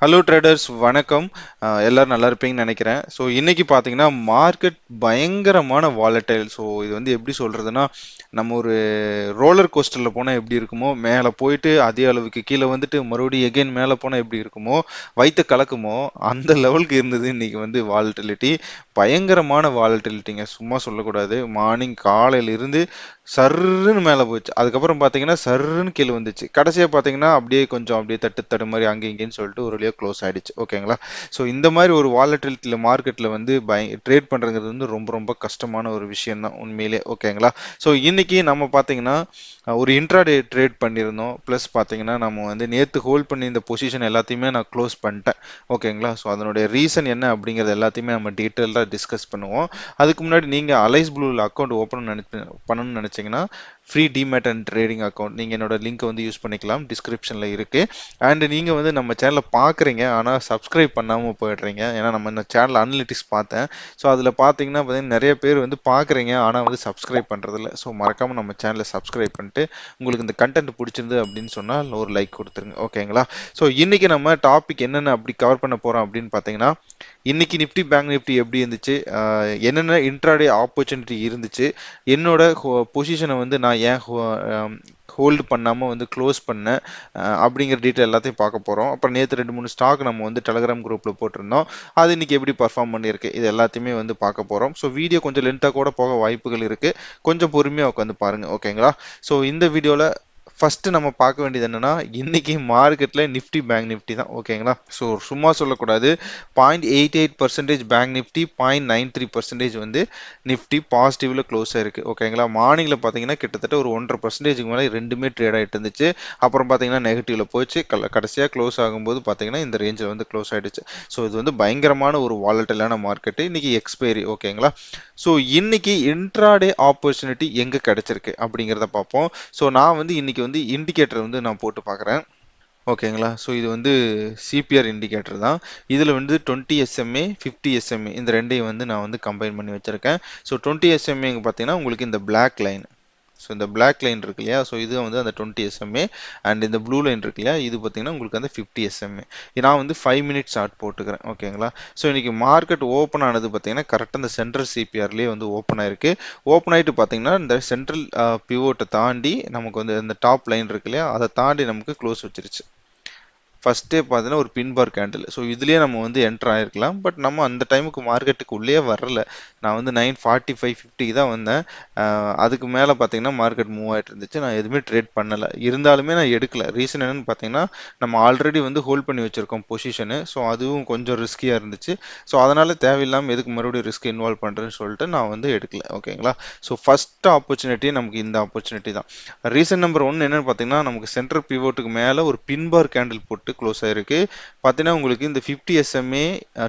Hello traders வணக்கம். எல்லாரும் நல்லா இருப்பீங்கன்னு நினைக்கிறேன். ஸோ இன்னைக்கு பார்த்தீங்கன்னா மார்க்கெட் பயங்கரமான வாலட்டைல். ஸோ இது வந்து எப்படி சொல்றதுன்னா, நம்ம ஒரு ரோலர் கோஸ்டரில் போனால் எப்படி இருக்குமோ, மேலே போயிட்டு அதே அளவுக்கு கீழே வந்துட்டு மறுபடியும் எகைன் மேலே போனால் எப்படி இருக்குமோ, வயிற்று கலக்குமோ, அந்த லெவலுக்கு இருந்தது இன்னைக்கு வந்து வாலட்டிலிட்டி. பயங்கரமான வாலட்டிலிட்டிங்க, சும்மா சொல்லக்கூடாது. மார்னிங் காலையிலிருந்து சர்ருன்னு மேலே போச்சு, அதுக்கப்புறம் பார்த்தீங்கன்னா சர்ருன்னு கீழே வந்துச்சு, கடைசியாக பார்த்தீங்கன்னா அப்படியே கொஞ்சம் அப்படியே தட்டு மாதிரி அங்கே இங்கேன்னு சொல்லிட்டு ஒரு வழியாக க்ளோஸ் ஆயிடுச்சு. ஓகேங்களா? ஸோ இந்த மாதிரி ஒரு வாலட்டிலிட்டியில் மார்க்கெட்டில் வந்து ட்ரேட் பண்ணுறது வந்து ரொம்ப ரொம்ப கஷ்டமான ஒரு விஷயம் தான் உண்மையிலே. ஓகேங்களா? ஸோ இன்னைக்கு நம்ம பார்த்தீங்கன்னா ஒரு இன்ட்ராடே ட்ரேட் பண்ணியிருந்தோம். ப்ளஸ் பார்த்தீங்கன்னா நம்ம வந்து நேற்று ஹோல்ட் பண்ணி இந்த பொசிஷன் எல்லாத்தையுமே நான் க்ளோஸ் பண்ணிட்டேன். ஓகேங்களா? ஸோ அதனுடைய ரீசன் என்ன அப்படிங்கிறது எல்லாத்தையுமே நம்ம டீட்டெயிலாக டிஸ்கஸ் பண்ணுவோம். அதுக்கு முன்னாடி நீங்கள் அலைஸ் ப்ளூவில் அக்கௌண்ட் ஓப்பன் பண்ணணும்னு நினச்சிங்கன்னா free demat and trading account நீங்கள் என்னோட லிங்க்கை வந்து யூஸ் பண்ணிக்கலாம், டிஸ்கிரிப்ஷனில் இருக்குது. அண்ட் நீங்கள் வந்து நம்ம சேனலை பார்க்குறீங்க ஆனால் சப்ஸ்கிரைப் பண்ணாமல் போயிடுறீங்க. ஏன்னா நம்ம இந்த சேனல் அனலிட்டிக்ஸ் பார்த்தேன். ஸோ அதில் பார்த்தீங்கன்னா நிறைய பேர் வந்து பார்க்குறீங்க ஆனால் வந்து சப்ஸ்கிரைப் பண்ணுறதில்ல. ஸோ மறக்காமல் நம்ம சேனலை சப்ஸ்கிரைப் பண்ணிட்டு உங்களுக்கு இந்த கண்டென்ட் பிடிச்சிருந்து அப்படின்னு சொன்னால் ஒரு லைக் கொடுத்துருங்க. ஓகேங்களா? ஸோ இன்னைக்கு நம்ம டாபிக் என்னென்ன அப்படி கவர் பண்ண போகிறோம் அப்படின்னு பார்த்தீங்கன்னா, இன்னைக்கு நிஃப்டி பேங்க் நிஃப்டி எப்படி இருந்துச்சு, என்னென்ன இன்ட்ராடே ஆப்பர்ச்சுனிட்டி இருந்துச்சு, என்னோட பொசிஷனை வந்து நான் ஏன் ஹோல்டு பண்ணாமல் வந்து க்ளோஸ் பண்ணேன், அப்படிங்கிற டீட்டெயில் எல்லாத்தையும் பார்க்க போகிறோம். அப்புறம் நேற்று 2 3 ஸ்டாக் நம்ம வந்து டெலகிராம் குரூப்பில் போட்டிருந்தோம், அது இன்னைக்கு எப்படி பர்ஃபார்ம் பண்ணியிருக்கு இது எல்லாத்தையுமே வந்து பார்க்க போகிறோம். ஸோ வீடியோ கொஞ்சம் லென்த்தாக கூட போக வாய்ப்புகள் இருக்குது, கொஞ்சம் பொறுமையாக உட்காந்து பாருங்கள். ஓகேங்களா? ஸோ இந்த வீடியோவில் ஃபர்ஸ்ட் நம்ம பார்க்க வேண்டியது என்னன்னா, இன்னைக்கு மார்க்கெட்ல நிஃப்டி பேங்க் நிஃப்டி தான். ஓகேங்களா? ஸோ சும்மா சொல்லக்கூடாது. 0.88% பேங்க் நிஃப்டி, 0.93% வந்து நிஃப்டி பாசிட்டிவ்ல க்ளோஸ் ஆயிருக்கு. ஓகேங்களா? மார்னிங்ல பார்த்தீங்கன்னா கிட்டத்தட்ட ஒரு 1.5% மேலே ரெண்டுமே ட்ரேட் ஆகிட்டு இருந்துச்சு. அப்புறம் பார்த்தீங்கன்னா நெகட்டிவ்ல போச்சு, கடைசியாக க்ளோஸ் ஆகும்போது பார்த்தீங்கன்னா இந்த ரேஞ்சில் வந்து க்ளோஸ் ஆயிடுச்சு. ஸோ இது வந்து பயங்கரமான ஒரு வாலட்டிலான மார்க்கெட்டு. இன்னைக்கு எக்ஸ்பைரி. ஓகேங்களா? ஸோ இன்னைக்கு இன்ட்ராடே ஆப்பர்ச்சுனிட்டி எங்கே கிடைச்சிருக்கு அப்படிங்கிறத பார்ப்போம். ஸோ நான் வந்து இன்னைக்கு வந்து இண்டிகேட்டர் வந்து நான் போட்டு பார்க்குறேன். ஓகேங்களா? ஸோ இது வந்து சிபிஆர் இண்டிகேட்டர் தான். இதில் வந்து 20 SMA 50 SMA இந்த ரெண்டையும் வந்து நான் வந்து கம்பைன் பண்ணி வச்சுருக்கேன். ஸோ 20 SMAங்க பார்த்தீங்கன்னா உங்களுக்கு இந்த பிளாக் லைன், ஸோ இந்த பிளாக் லைன் இருக்கு இல்லையா, ஸோ இது வந்து அந்த 20 SMA. அண்ட் இந்த ப்ளூ லைன் இருக்கு இல்லையா, இது பார்த்தீங்கன்னா உங்களுக்கு அந்த 50 SMA. நான் வந்து 5 மினிட்ஸ் சார்ட் போட்டுக்கிறேன். ஓகேங்களா? ஸோ இன்னைக்கு மார்க்கெட் ஓப்பன் ஆனது பார்த்தீங்கன்னா கரெக்டாக இந்த சென்ட்ரல் சிபிஆர்லேயே வந்து ஓப்பன் ஆயிருக்கு. ஓப்பன் ஆகிட்டு பார்த்தீங்கன்னா இந்த சென்ட்ரல் பிவோட்டை தாண்டி நமக்கு வந்து இந்த டாப் லைன் இருக்கு இல்லையா, அதை தாண்டி நமக்கு க்ளோஸ் வச்சிருச்சு. ஃபர்ஸ்டே பார்த்தீங்கன்னா ஒரு பின் பார் கேண்டில். ஸோ இதுலேயே நம்ம வந்து என்டர் ஆகிருக்கலாம், பட் நம்ம அந்த டைமுக்கு மார்க்கெட்டுக்கு உள்ளே வரல. நான் வந்து 9:45-50 தான் வந்தேன். அதுக்கு மேலே பார்த்தீங்கன்னா மார்க்கெட் மூவ் ஆகிட்டு இருந்துச்சு, நான் எதுவுமே ட்ரேட் பண்ணலை. இருந்தாலுமே நான் எடுக்கல. ரீசன் என்னன்னு பார்த்தீங்கன்னா, நம்ம ஆல்ரெடி வந்து ஹோல்ட் பண்ணி வச்சுருக்கோம் பொசிஷனு. ஸோ அதுவும் கொஞ்சம் ரிஸ்கியாக இருந்துச்சு. ஸோ அதனால் தேவையில்லாமல் எதுக்கு மறுபடியும் ரிஸ்க் இன்வால்வ் பண்ணுறேன்னு சொல்லிட்டு நான் வந்து எடுக்கல. ஓகேங்களா? ஸோ ஃபர்ஸ்ட் ஆப்பர்ச்சுனிட்டி நமக்கு இந்த ஆப்பர்ச்சுனிட்டி தான். ரீசன் நம்பர் 1 என்னன்னு பார்த்தீங்கன்னா, நமக்கு சென்டர் பிவோட்டுக்கு மேலே ஒரு பின் பார் கேண்டில் போட்டு க்ளோஸ் ஆயிருக்கு. பார்த்தீங்கன்னா உங்களுக்கு இந்த 50 SMA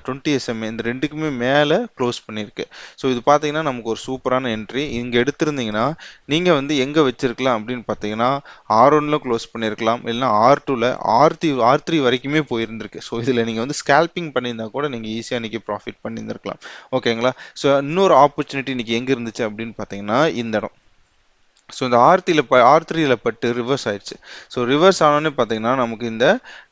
20 SMA இந்த ரெண்டுக்குமே மேலே க்ளோஸ் பண்ணியிருக்கு. ஸோ இது பார்த்தீங்கன்னா நமக்கு ஒரு சூப்பரான என்ட்ரி. இங்கே எடுத்திருந்தீங்கன்னா நீங்கள் வந்து எங்கே வச்சிருக்கலாம் அப்படின்னு பார்த்தீங்கன்னா, R1ல க்ளோஸ் பண்ணியிருக்கலாம், இல்லைன்னா R2ல, R3 வரைக்குமே போயிருந்திருக்கு. ஸோ இதில் நீங்கள் வந்து ஸ்கேல்பிங் பண்ணியிருந்தா கூட நீங்கள் ஈஸியாக இன்னைக்கு ப்ராஃபிட் பண்ணியிருந்திருக்கலாம். ஓகேங்களா? ஸோ இன்னொரு ஆப்பர்ச்சுனிட்டி இன்னைக்கு எங்கே இருந்துச்சு அப்படின்னு பார்த்தீங்கன்னா இந்த இடம். ஸோ இந்த R3ல பட்டு ரிவர்ஸ் ஆயிடுச்சு. ஸோ ரிவர்ஸ் ஆனோடனே பார்த்தீங்கன்னா நமக்கு இந்த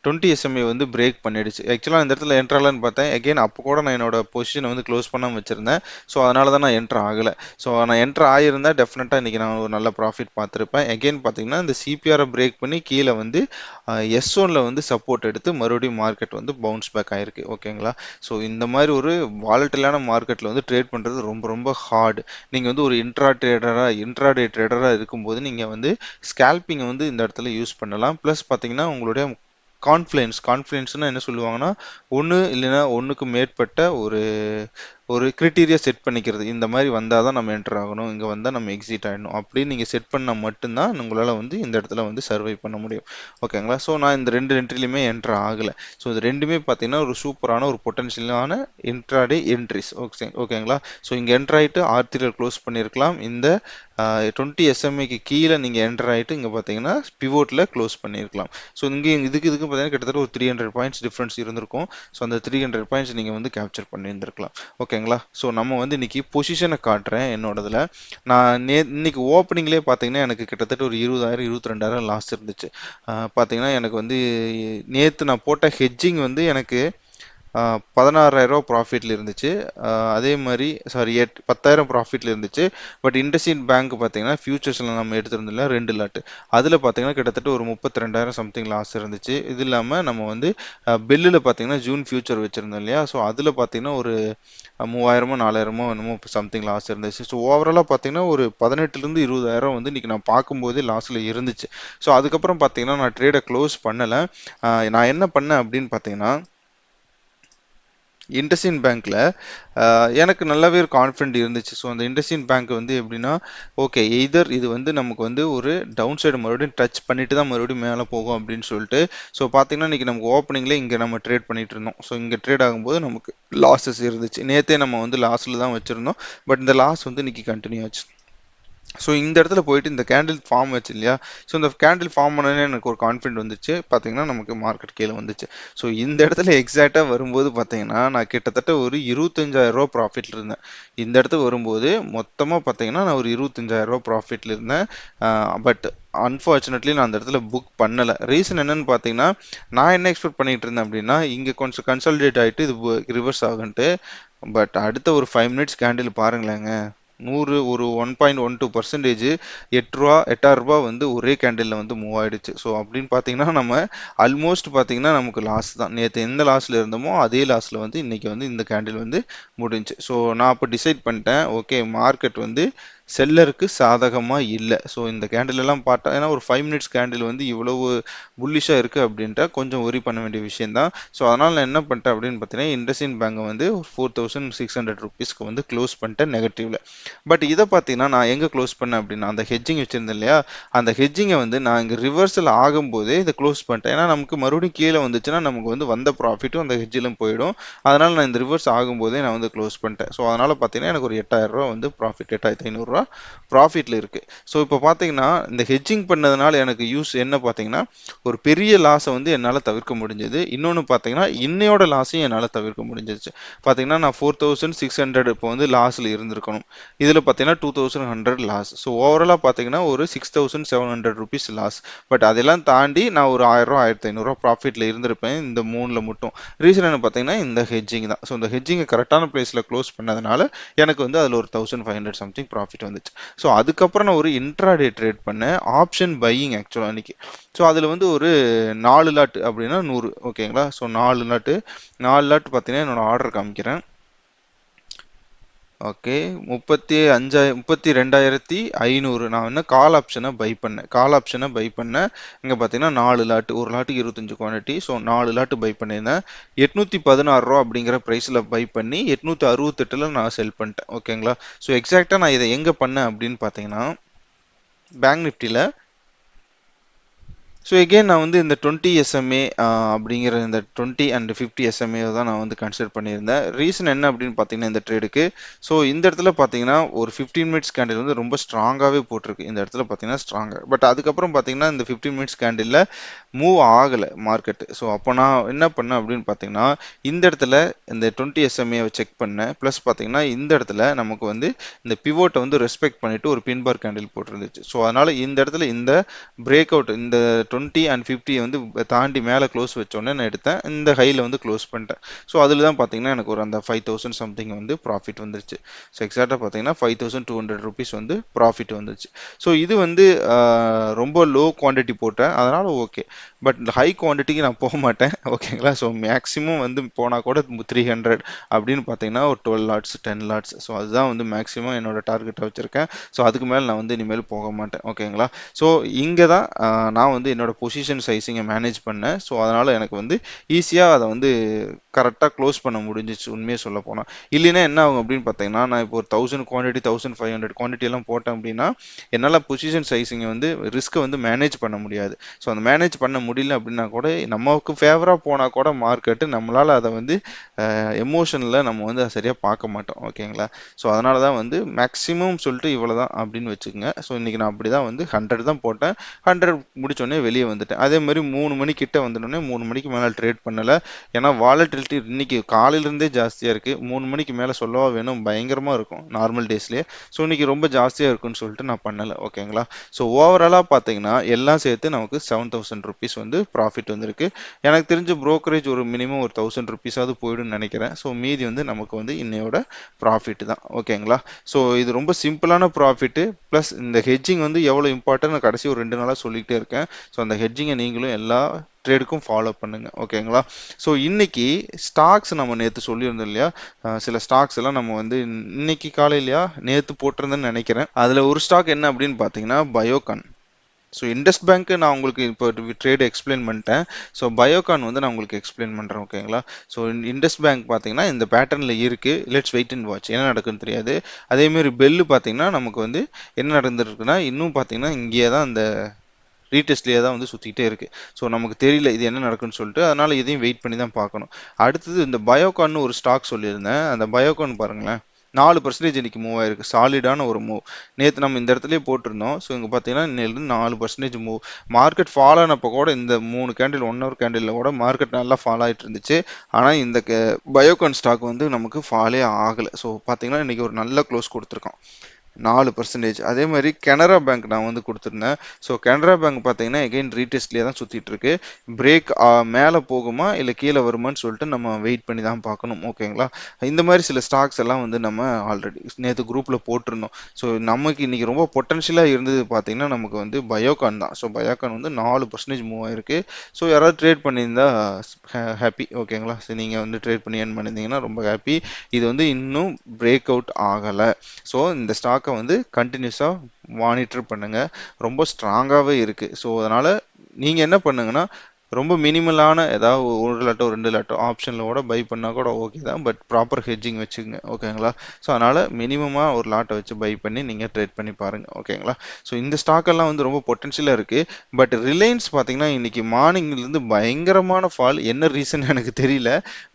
20 SMA வந்து பிரேக் பண்ணிடுச்சு. ஆக்சுவலாக இந்த இடத்துல என்ட்ராலான்னு பார்த்தேன். எகைன் அப்போ கூட நான் என்னோட பொசிஷனை வந்து க்ளோஸ் பண்ணாமல் வச்சிருந்தேன். ஸோ அதனால தான் நான் என்ட்ரு ஆகலை. ஸோ நான் என்ட்ரு ஆகியிருந்தேன் டெஃபினட்டாக இன்றைக்கி நான் ஒரு நல்ல ப்ராஃபிட் பார்த்துருப்பேன். எகைன் பார்த்தீங்கன்னா இந்த சிபிஆரை பிரேக் பண்ணி கீழே வந்து S1ல வந்து சப்போர்ட் எடுத்து மறுபடியும் மார்க்கெட் வந்து பவுன்ஸ் பேக் ஆயிருக்கு. ஓகேங்களா? ஸோ இந்த மாதிரி ஒரு வாலட்டிலான மார்க்கெட்டில் வந்து ட்ரேட் பண்ணுறது ரொம்ப ரொம்ப ஹார்டு. நீங்கள் வந்து ஒரு இன்ட்ராடே ட்ரேடராக இருக்கும்போது நீங்கள் வந்து ஸ்கேல்பிங்கை வந்து இந்த இடத்துல யூஸ் பண்ணலாம். ப்ளஸ் பார்த்தீங்கன்னா உங்களுடைய கான்ஃபிடன்ஸ்னா என்ன சொல்லுவாங்கன்னா, ஒன்று இல்லைன்னா ஒன்றுக்கு மேற்பட்ட ஒரு ஒரு கிரிட்டீரியா செட் பண்ணிக்கிறது. இந்த மாதிரி வந்தால் தான் நம்ம என்டர் ஆகணும், இங்கே வந்தால் நம்ம எக்ஸிட் ஆகிடணும் அப்படின்னு நீங்கள் செட் பண்ணால் மட்டும்தான் உங்களால் வந்து இந்த இடத்துல வந்து சர்வை பண்ண முடியும். ஓகேங்களா? ஸோ நான் இந்த ரெண்டு என்ட்ரிலையுமே என்டர் ஆகலை. ஸோ இது ரெண்டுமே பார்த்தீங்கன்னா ஒரு சூப்பரான ஒரு பொட்டன்ஷியலான இன்ட்ராடே என்ட்ரிஸ். ஓகேங்களா? ஸோ இங்கே என்டர் ஆகிட்டு R3ல க்ளோஸ் பண்ணியிருக்கலாம். இந்த 20 SMAக்கு கீழே நீங்கள் என்டர் ஆகிட்டு இங்கே பார்த்தீங்கன்னா பிவோட்டில் க்ளோஸ் பண்ணியிருக்கலாம். ஸோ இங்கே இதுக்கு பார்த்தீங்கன்னா கிட்டத்தட்ட ஒரு 300 பாயிண்ட்ஸ் டிஃப்ரென்ஸ் இருந்திருக்கும். ஸோ அந்த 300 பாயிண்ட்ஸ் நீங்கள் வந்து கேப்சர் பண்ணியிருந்திருக்கலாம். ஓகே. ஓகேங்களா. ஸோ நம்ம வந்து இன்னைக்கு பொசிஷனை காட்டுறேன் என்னோடதுல. நான் இன்னைக்கு ஓப்பனிங்லேயே பார்த்தீங்கன்னா எனக்கு கிட்டத்தட்ட ஒரு 20,000 22,000 லாஸ் இருந்துச்சு. பார்த்தீங்கன்னா எனக்கு வந்து நேற்று நான் போட்ட ஹெட்ஜிங் வந்து எனக்கு 16,000 ப்ராஃபிட்ல இருந்துச்சு. அதே மாதிரி சாரி 10,000 ப்ராஃபிட்ல இருந்துச்சு. பட் இண்டஸ்இண்ட் பேங்க் பார்த்தீங்கன்னா ஃபியூச்சர்ஸில் நம்ம எடுத்திருந்தோம்ல 2 லாட், அதில் பார்த்தீங்கன்னா கிட்டத்தட்ட ஒரு 32,000 சம்திங் லாஸ் இருந்துச்சு. இது இல்லாமல் நம்ம வந்து பெல்லில் பார்த்தீங்கன்னா ஜூன் ஃபியூச்சர் வச்சுருந்தோம் இல்லையா, ஸோ அதில் பார்த்தீங்கன்னா ஒரு 3,000மோ 4,000மோ என்னமோ சம்திங் லாஸ் இருந்துச்சு. ஸோ ஓவராலாக பார்த்தீங்கன்னா ஒரு 18,000 to 20,000 வந்து இன்னைக்கு நான் பார்க்கும்போதே லாஸில் இருந்துச்சு. ஸோ அதுக்கப்புறம் பார்த்தீங்கன்னா நான் ட்ரேடை க்ளோஸ் பண்ணலை. நான் என்ன பண்ணேன் அப்படின்னு பார்த்தீங்கன்னா இண்டஸ்இண்ட் பேங்க்ல எனக்கு நல்லாவே ஒரு கான்ஃபிடென்ட் இருந்துச்சு. ஸோ அந்த இண்டஸ்இண்ட் பேங்க் வந்து எப்படின்னா, ஓகே எய்தர் இது வந்து நமக்கு வந்து ஒரு டவுன் சைடு மறுபடியும் டச் பண்ணிட்டு தான் மறுபடியும் மேலே போகும் அப்படின்னு சொல்லிட்டு. ஸோ பார்த்தீங்கன்னா இன்னைக்கு நமக்கு ஓப்பனிங்ல இங்கே நம்ம ட்ரேட் பண்ணிட்டு இருந்தோம். ஸோ இங்கே ட்ரேட் ஆகும்போது நமக்கு லாஸஸ் இருந்துச்சு. நேற்றே நம்ம வந்து லாஸில் தான் வச்சிருந்தோம். பட் இந்த லாஸ் வந்து இன்னைக்கு கண்டினியூ ஆச்சு. ஸோ இந்த இடத்துல போயிட்டு இந்த கேண்டில் ஃபார்ம் ஆச்சு இல்லையா, ஸோ இந்த கேண்டில் ஃபார்ம் பண்ணனே எனக்கு ஒரு கான்ஃபிடென்ட் வந்துச்சு. பார்த்தீங்கன்னா நமக்கு மார்க்கெட் கீழே வந்துச்சு. ஸோ இந்த இடத்துல எக்ஸாக்டாக வரும்போது பார்த்தீங்கன்னா நான் கிட்டத்தட்ட ஒரு 25,000 ப்ராஃபிட்ல இருந்தேன். இந்த இடத்துக்கு வரும்போது மொத்தமாக பார்த்தீங்கன்னா நான் ஒரு 25,000 ப்ராஃபிட்ல இருந்தேன். பட் அன்ஃபார்ச்சுனேட்லி நான் அந்த இடத்துல புக் பண்ணலை. ரீசன் என்னன்னு பார்த்தீங்கன்னா, நான் என்ன எக்ஸ்பெக்ட் பண்ணிட்டு இருந்தேன் அப்படின்னா இங்கே கொஞ்சம் கன்சாலிடேட் ஆகிட்டு இது ரிவர்ஸ் ஆகுன்ட்டு. பட் அடுத்த ஒரு 5 மினிட்ஸ் கேண்டில் பாருங்களேங்க, 100 ஒரு 1.12% 8,000 வந்து ஒரே கேண்டில்ல வந்து மூவ் ஆயிடுச்சு. ஸோ அப்படின்னு பார்த்தீங்கன்னா நம்ம ஆல்மோஸ்ட் பார்த்தீங்கன்னா நமக்கு லாஸ் தான். நேற்று எந்த லாஸ்ல இருந்தோமோ அதே லாஸ்ல வந்து இன்னைக்கு வந்து இந்த கேண்டில் வந்து முடிஞ்சு. ஸோ நான் அப்போ டிசைட் பண்ணிட்டேன், ஓகே மார்க்கெட் வந்து செல்லருக்கு சாதகமா இல்லை. ஸோ இந்த கேண்டில் எல்லாம் பார்த்தா ஏன்னா ஒரு 5 மினிட்ஸ் கேண்டில் வந்து இவ்வளவு புல்லிஷா இருக்கு அப்படின்ட்டா கொஞ்சம் ஒரி பண்ண வேண்டிய விஷயம் தான். ஸோ அதனால நான் என்ன பண்ணிட்டேன் அப்படின்னு பார்த்தீங்கன்னா இண்டஸ்இண்ட் பேங்க் வந்து 4,600 ருபீஸ்க்கு வந்து க்ளோஸ் பண்ணிட்டேன் நெகட்டிவ்ல. பட் இதை பார்த்தீங்கன்னா நான் எங்கே க்ளோஸ் பண்ணேன் அப்படின்னா அந்த ஹெட்ஜிங் வச்சிருந்தேன் இல்லையா, அந்த ஹெட்ஜிங்கை வந்து நான் இங்கே ரிவர்சல் ஆகும்போதே இதை க்ளோஸ் பண்ணிட்டேன். ஏன்னா நமக்கு மறுபடியும் கீழே வந்துச்சுன்னா நமக்கு வந்து வந்த ப்ராஃபிட்டும் அந்த ஹெட்ஜிலும் போயிடும். அதனால நான் இந்த ரிவர்ஸ் ஆகும்போதே நான் வந்து க்ளோஸ் பண்ணிட்டேன். ஸோ அதனால பார்த்தீங்கன்னா எனக்கு ஒரு 8,000 வந்து ப்ராஃபிட், 8,500 ப்ராஃபிட்ல இருக்கு. ஸோ இப்போ பார்த்தீங்கன்னா இந்த ஹெட்ஜிங் பண்ணதுனால எனக்கு யூஸ் என்ன பார்த்தீங்கன்னா, ஒரு பெரிய லாஸை வந்து என்னால் தவிர்க்க முடிஞ்சது. இன்னொன்று பார்த்தீங்கன்னா இன்னையோட லாஸையும் என்னால் தவிர்க்க முடிஞ்சிருச்சு. பார்த்தீங்கன்னா நான் 4,600 இப்போ வந்து லாஸில் இருந்திருக்கணும். இதில் பார்த்தீங்கன்னா 2,100 லாஸ். ஸோ ஓவராலாக பார்த்தீங்கன்னா ஒரு 6,700 ருபீஸ் லாஸ். பட் அதெல்லாம் தாண்டி நான் ஒரு 1,000 1,500 ப்ராஃபிட்ல இருந்திருப்பேன் இந்த மூணில் மட்டும். ரீசன் என்ன பார்த்தீங்கன்னா இந்த ஹெட்ஜிங் தான். ஸோ இந்த ஹெட்ஜிங்கை கரெக்டான பிளேஸில் க்ளோஸ் பண்ணதுனால எனக்கு வந்து அதில் ஒரு 1,500 சம்திங் ப்ராஃபிட் வந்துச்சு. ஸோ அதுக்கப்புறம் நான் ஒரு இன்ட்ராடே ட்ரேட் பண்ணேன், ஆப்ஷன் பையிங் ஆக்சுவலாக அன்னைக்கு. ஸோ அதில் வந்து ஒரு 4 லாட் அப்படின்னா 100, ஓகேங்களா. ஸோ 4 லாட் பார்த்தீங்கன்னா என்னோட ஆர்டர் காமிக்கிறேன். ஓகே, 32,500 நான் என்ன கால் ஆப்ஷனை பை பண்ணேன். கால் ஆப்ஷனை பை பண்ணேன். இங்கே பார்த்தீங்கன்னா 4 லாட், ஒரு லாட்டுக்கு 25 குவான்டிட்டி. ஸோ 4 லாட் பை பண்ணியிருந்தேன். 816 ரூபா அப்படிங்கிற ப்ரைஸில் பை பண்ணி 868ல் நான் செல் பண்ணிட்டேன். ஓகேங்களா. ஸோ எக்ஸாக்டாக நான் இதை எங்கே பண்ணேன் அப்படின்னு பார்த்தீங்கன்னா பேங்க் நிஃப்டியில். ஸோ எகெயின் நான் வந்து இந்த 20 SMA அப்படிங்கிற இந்த 20 அண்ட் 50 SMA தான் நான் வந்து கன்சிடர் பண்ணியிருந்தேன். ரீசன் என்ன அப்படின்னு பார்த்தீங்கன்னா இந்த ட்ரேடுக்கு, ஸோ இந்த இடத்துல பார்த்தீங்கன்னா ஒரு 15 மினிட்ஸ் கேண்டில் வந்து ரொம்ப ஸ்ட்ராங்காகவே போட்டிருக்கு. இந்த இடத்துல பார்த்தீங்கன்னா ஸ்ட்ராங்காக, பட் அதுக்கப்புறம் பார்த்தீங்கன்னா இந்த 15 மினிட்ஸ் கேண்டிலில் மூவ் ஆகலை மார்க்கெட்டு. ஸோ அப்போ நான் என்ன பண்ணேன் அப்படின்னு பார்த்தீங்கன்னா இந்த இடத்துல இந்த 20 SMA செக் பண்ணேன். ப்ளஸ் பார்த்தீங்கன்னா இந்த இடத்துல நமக்கு வந்து இந்த பிவோட்டை வந்து ரெஸ்பெக்ட் பண்ணிட்டு ஒரு பின் பார் கேண்டில் போட்டிருந்துச்சு. ஸோ அதனால இந்த இடத்துல இந்த பிரேக் அவுட் இந்த 20 அண்ட் 50 வந்து தாண்டி மேலே க்ளோஸ் வச்சோடனே நான் எடுத்தேன். இந்த ஹையில் வந்து க்ளோஸ் பண்ணிட்டேன். ஸோ அதில் தான் பார்த்தீங்கன்னா எனக்கு ஒரு அந்த 5,000 சம்திங் வந்து ப்ராஃபிட் வந்துருச்சு. ஸோ எக்ஸாக்டாக பார்த்தீங்கன்னா 5,200 ருபீஸ் வந்து ப்ராஃபிட் வந்துச்சு. ஸோ இது வந்து ரொம்ப லோ குவான்டிட்டி போட்டேன், அதனால ஓகே. பட் இந்த ஹை குவான்டிட்டிக்கு நான் போக மாட்டேன். ஓகேங்களா. ஸோ மேக்ஸிமம் வந்து போனால் கூட 300 அப்படின்னு பார்த்தீங்கன்னா ஒரு 12 லாட்ஸ் 10 லாட்ஸ். ஸோ அதுதான் வந்து மேக்ஸிமம் என்னோட டார்கெட்டை வச்சிருக்கேன். ஸோ அதுக்கு மேலே நான் வந்து இனிமேல் போக மாட்டேன். ஓகேங்களா. ஸோ இங்கே தான் நான் வந்து என்னோட பொசிஷன் சைஸிங்கை மேனேஜ் பண்ணேன். ஸோ அதனால் எனக்கு வந்து ஈஸியாக அதை வந்து கரெக்டாக க்ளோஸ் பண்ண முடிஞ்சிச்சு உண்மையை சொல்ல போனால். இல்லைன்னா என்ன ஆகும் அப்படின்னு பார்த்தீங்கன்னா நான் இப்போ ஒரு 1000 குவான்டிட்டி 1,500 குவான்டிட்டி எல்லாம் போட்டேன் அப்படின்னா என்னால் பொசிஷன் சைஸிங்கை வந்து ரிஸ்க்கை வந்து மேனேஜ் பண்ண முடியாது. ஸோ அந்த மேனேஜ் பண்ண முடியல அப்படின்னா கூட நமக்கு ஃபேவராக போனால் கூட மார்க்கெட்டு நம்மளால் அதை வந்து எமோஷனில் நம்ம வந்து அதை சரியாக பார்க்க மாட்டோம். ஓகேங்களா. ஸோ அதனால தான் வந்து மேக்ஸிமம் சொல்லிட்டு இவ்வளோ தான் அப்படின்னு வச்சுக்கோங்க. ஸோ இன்றைக்கி நான் அப்படி தான் வந்து 100 தான் போட்டேன். 100 முடிச்சோடனே வெளியே வெளியே வந்துட்டேன். அதே மாதிரி 3 மணி கிட்ட வந்துட்டோடனே 3 மணிக்கு மேலே ட்ரேட் பண்ணல. ஏன்னா வாலட்டிலிட்டி இன்னைக்கு காலையில இருந்தே ஜாஸ்தியா இருக்கு. 3 மணிக்கு மேல சொல்லவா வேணும், பயங்கரமா இருக்கும் நார்மல் டேஸ்லயே. ஸோ இன்னைக்கு ரொம்ப ஜாஸ்தியா இருக்குன்னு சொல்லிட்டு நான் பண்ணல. ஓகேங்களா. ஸோ ஓவராலா பாத்தீங்கன்னா எல்லாம் சேர்த்து நமக்கு 7,000 rupees வந்து ப்ராஃபிட் வந்திருக்கு. எனக்கு தெரிஞ்ச brokerage ஒரு மினிமம் ஒரு 1,000 rupees போயிடும்னு நினைக்கிறேன். ஸோ மீதி வந்து நமக்கு வந்து இன்னையோட ப்ராஃபிட் தான். ஓகேங்களா. ஸோ இது ரொம்ப சிம்பிளான ப்ராஃபிட். ப்ளஸ் இந்த ஹெட்ஜிங் வந்து எவ்வளவு இம்பார்ட்டன்ட் நான் கடைசி ஒரு 2 நாளா சொல்லிட்டே இருக்கேன். ஸோ அந்த ஹெட்ஜிங்கை நீங்களும் எல்லா ட்ரேடுக்கும் ஃபாலோ பண்ணுங்க. ஓகேங்களா. ஸோ இன்னைக்கு ஸ்டாக்ஸ் நம்ம நேற்று சொல்லியிருந்தோம் இல்லையா, சில ஸ்டாக்ஸ் எல்லாம் நம்ம வந்து இன்னைக்கு காலையிலயா நேற்று போட்டிருந்தேன்னு நினைக்கிறேன். அதுல ஒரு ஸ்டாக் என்ன அப்படின்னு பார்த்தீங்கன்னா பயோகான். ஸோ இண்டஸ் பேங்க் நான் உங்களுக்கு இப்போ ட்ரேட் எக்ஸ்பிளைன் பண்ணிட்டேன். ஸோ பயோகான் வந்து நான் உங்களுக்கு எக்ஸ்பிளைன் பண்ணுறேன். ஓகேங்களா. ஸோ இண்டஸ் பேங்க் பார்த்தீங்கன்னா இந்த பேட்டர்னில் இருக்கு. லெட்ஸ் வெயிட் அண்ட் வாட்ச் என்ன நடக்குன்னு தெரியாது. அதேமாரி பெல்லு பார்த்தீங்கன்னா நமக்கு வந்து என்ன நடந்துருக்குன்னா இன்னும் பார்த்தீங்கன்னா இங்கேயே தான் இந்த ரீடெஸ்ட்லேயே தான் வந்து சுற்றிக்கிட்டே இருக்கு. ஸோ நமக்கு தெரியல இது என்ன நடக்குன்னு சொல்லிட்டு, அதனால இதையும் வெயிட் பண்ணி தான் பார்க்கணும். அடுத்தது இந்த பயோகான் ஒரு ஸ்டாக் சொல்லியிருந்தேன். அந்த பயோகான் பாருங்களேன் 4% இன்னைக்கு மூவ் ஆயிருக்கு. சாலிடான ஒரு மூவ். நேற்று நம்ம இந்த இடத்துலயே போட்டிருந்தோம். ஸோ இங்க பார்த்தீங்கன்னா இன்னிலிருந்து 4% மூவ். மார்க்கெட் ஃபால் ஆனப்போ கூட இந்த 3 கேண்டில் 1 ஹவர் கேண்டில் கூட மார்க்கெட் நல்லா ஃபால் ஆயிட்டு இருந்துச்சு. ஆனால் இந்த பயோகான் ஸ்டாக் வந்து நமக்கு ஃபாலே ஆகலை. ஸோ பார்த்தீங்கன்னா இன்னைக்கு ஒரு நல்ல க்ளோஸ் கொடுத்துருக்கோம். 4%. அதே மாதிரி கனரா பேங்க் நான் வந்து கொடுத்துருந்தேன். ஸோ கனரா பேங்க் பார்த்தீங்கன்னா எகைன் ரீடெஸ்ட்லேயே தான் சுற்றிட்டு இருக்கு. பிரேக் மேலே போகுமா இல்லை கீழே வருமான்னு சொல்லிட்டு நம்ம வெயிட் பண்ணி தான் பார்க்கணும். ஓகேங்களா. இந்த மாதிரி சில ஸ்டாக்ஸ் எல்லாம் வந்து நம்ம ஆல்ரெடி நேற்று குரூப்பில் போட்டிருந்தோம். ஸோ நமக்கு இன்னைக்கு ரொம்ப பொட்டன்ஷியலாக இருந்தது பார்த்தீங்கன்னா நமக்கு வந்து பயோகான் தான். ஸோ பயோகான் வந்து 4% மூவ் ஆயிருக்கு. ஸோ யாராவது ட்ரேட் பண்ணியிருந்தா ஹாப்பி. ஓகேங்களா. ஸோ நீங்கள் வந்து ட்ரேட் பண்ணி ஏர்ன் பண்ணியிருந்தீங்கன்னா ரொம்ப ஹாப்பி. இது வந்து இன்னும் பிரேக் அவுட் ஆகலை. ஸோ இந்த ஸ்டாக்கை வந்து கண்டினியூஸாக மானிட்டர் பண்ணுங்க. ரொம்ப ஸ்ட்ராங்காகவே இருக்கு. ஸோ அதனால நீங்க என்ன பண்ணுங்கன்னா ரொம்ப மினிமலான ஏதாவது ஒரு லாட்டோ 2 லாட்டோ ஆப்ஷனில் கூட பை பண்ணால் கூட ஓகே தான். பட் ப்ராப்பர் ஹெட்ஜிங் வச்சுக்கோங்க. ஓகேங்களா. ஸோ அதனால் மினிமமாக ஒரு லாட்டை வச்சு பை பண்ணி நீங்கள் ட்ரேட் பண்ணி பாருங்கள். ஓகேங்களா. ஸோ இந்த ஸ்டாக்கெல்லாம் வந்து ரொம்ப பொட்டன்ஷியலாக இருக்குது. பட் ரிலையன்ஸ் பார்த்தீங்கன்னா இன்னைக்கு மார்னிங்லேருந்து பயங்கரமான ஃபால். என்ன ரீசன் எனக்கு தெரியல.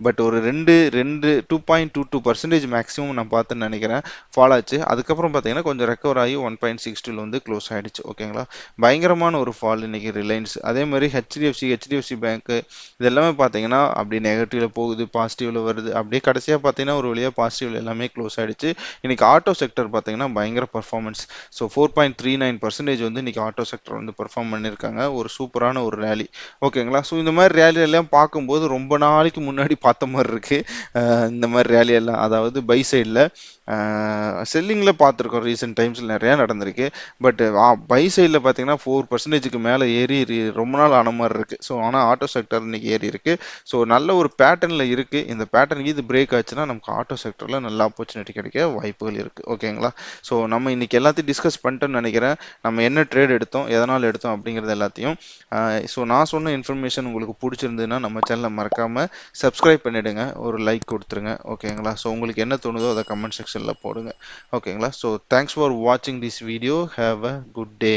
பட் ஒரு 2.22% மேக்ஸிமம் நான் பார்த்துன்னு நினைக்கிறேன் ஃபால் ஆச்சு. அதுக்கப்புறம் பார்த்தீங்கன்னா கொஞ்சம் ரெக்கவர் ஆகி 1.62 வந்து க்ளோஸ் ஆயிடுச்சு. ஓகேங்களா. பயங்கரமான ஒரு ஃபால் இன்னைக்கு ரிலையன்ஸ். அதே மாதிரி ஹெச்டிஎஃப்சி பேங்க் இதெல்லாமே பார்த்தீங்கன்னா அப்படி நெகட்டிவ்ல போகுது, பாசிட்டிவ்ல வருது. அப்படியே கடைசியாக பார்த்தீங்கன்னா ஒரு வழியாக பாசிட்டிவ்ல எல்லாமே க்ளோஸ் ஆயிடுச்சு. இன்னைக்கு ஆட்டோ செக்டர் பார்த்தீங்கன்னா பயங்கர பர்ஃபார்மன்ஸ். ஸோ 4.39% வந்து இன்னைக்கு ஆட்டோ செக்டர் வந்து பெர்ஃபார்ம் பண்ணியிருக்காங்க. ஒரு சூப்பரான ஒரு ரேலி. ஓகேங்களா. ஸோ இந்த மாதிரி ரேலி எல்லாம் பார்க்கும்போது ரொம்ப நாளைக்கு முன்னாடி பார்த்த மாதிரி இருக்கு. இந்த மாதிரி ரேலி எல்லாம் அதாவது பை சைடில் செல்லிங்கில் பார்த்துருக்கோம். ரீசெண்ட் டைம்ஸில் நிறையா நடந்திருக்கு. பட் பை சைடில் பார்த்தீங்கன்னா 4%க்கு மேலே ஏறி ரொம்ப நாள் ஆன மாதிரி இருக்குது. ஸோ ஆனால் ஆட்டோ செக்டர் இன்னைக்கு ஏறி இருக்கு. ஸோ நல்ல ஒரு பேட்டர்னில் இருக்குது. இந்த பேட்டர்ன் இது பிரேக் ஆச்சுன்னா நமக்கு ஆட்டோ செக்டரில் நல்ல ஆப்பர்ச்சுனிட்டி கிடைக்க வாய்ப்புகள் இருக்குது. ஓகேங்களா. ஸோ நம்ம இன்னைக்கு எல்லாத்தையும் டிஸ்கஸ் பண்ணிட்டோன்னு நினைக்கிறேன். நம்ம என்ன ட்ரேட் எடுத்தோம், எதனால் எடுத்தோம் அப்படிங்கிறது எல்லாத்தையும். ஸோ நான் சொன்ன இன்ஃபர்மேஷன் உங்களுக்கு பிடிச்சிருந்ததுன்னா நம்ம சேனலை மறக்காமல் சப்ஸ்கிரைப் பண்ணிவிடுங்க. ஒரு லைக் கொடுத்துருங்க. ஓகேங்களா. ஸோ உங்களுக்கு என்ன தோணுதோ அதை கமெண்ட் செக்ஷனில் போடுங்க. ஓகேங்களா. ஸோ தேங்க்ஸ் ஃபார் வாட்சிங் this video. Have a good day.